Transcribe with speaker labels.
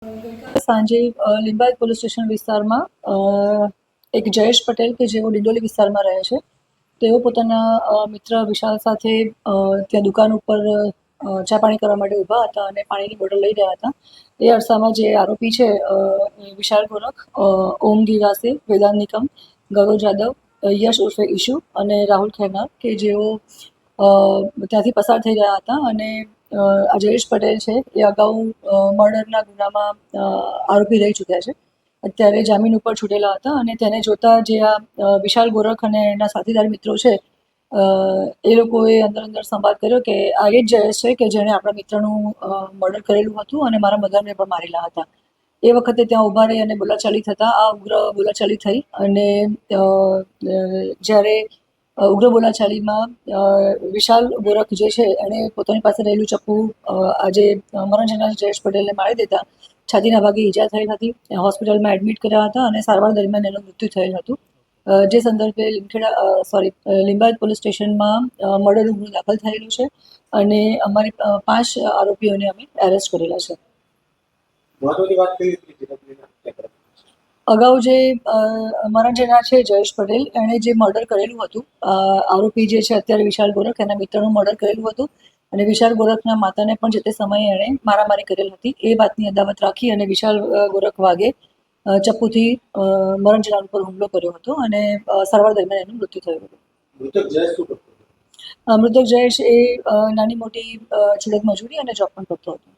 Speaker 1: ગઈકાલે સાંજે Limbayat police station વિસ્તારમાં એક જયેશ પટેલ કે જેઓ ડિંડોલી વિસ્તારમાં રહે છે, તેઓ પોતાના મિત્ર વિશાલ સાથે ત્યાં દુકાન ઉપર ચા પાણી કરવા માટે ઊભા હતા અને પાણીની બોટલ લઈ રહ્યા હતા. એ અરસામાં જે આરોપી છે વિશાલ ગોરખ, ઓમ ગિરાસે, વેદાંત નિકમ, ગૌરવ જાદવ, યશ ઉર્ફે ઈશુ અને રાહુલ ખેરનાર કે જેઓ ત્યાંથી પસાર થઈ રહ્યા હતા અને આ જયેશ પટેલ છે એ અગાઉ મર્ડરના ગુનામાં આરોપી રહી ચૂક્યા છે. અત્યારે જામીન ઉપર છૂટેલા હતા અને તેને જોતા જે આ વિશાલ ગોરખ અને એના સાથીદાર મિત્રો છે એ લોકોએ અંદર સંવાદ કર્યો કે આ એ જ જયેશ છે કે જેણે આપણા મિત્રનું મર્ડર કરેલું હતું અને મારા મધરને પણ મારેલા હતા. એ વખતે ત્યાં ઊભા રહી અને બોલાચાલી થતાં આ ઉગ્ર બોલાચાલી થઈ અને જ્યારે ઉગ્ર બોલાચાલીમાં વિશાલ ગોરખ જે છે એણે પોતાની પાસે રહેલું ચપ્પુ આજે મરણ જનાર જયેશ પટેલને મારી દેતા છાતીના ભાગે ઈજા થઈ હતી. હોસ્પિટલમાં એડમિટ કર્યા હતા અને સારવાર દરમિયાન એનું મૃત્યુ થયેલ હતું. જે સંદર્ભે લિંબાયત પોલીસ સ્ટેશનમાં મર્ડરનો ગુનો દાખલ થયેલું છે અને અમારી 5 આરોપીઓને અમે એરેસ્ટ કરેલા છે. અગાઉ જે મરણ જનાર છે જયેશ પટેલ, એણે જે મર્ડર કરેલું હતું, આરોપી જે છે અત્યારે વિશાલ ગોરખ એના મિત્રનું મર્ડર કરેલું હતું અને વિશાલ ગોરખના માતાને પણ જે તે સમયે એણે મારામારી કરેલ હતી. એ વાતની અદાવત રાખી અને વિશાલ ગોરખ વાગે ચપ્પુથી મરણ જનાર ઉપર હુમલો કર્યો હતો અને સારવાર દરમિયાન એનું મૃત્યુ થયું હતું. મૃતક જયેશ એ નાની મોટી છુડક મજૂરી અને જોબ પણ કરતો હતો.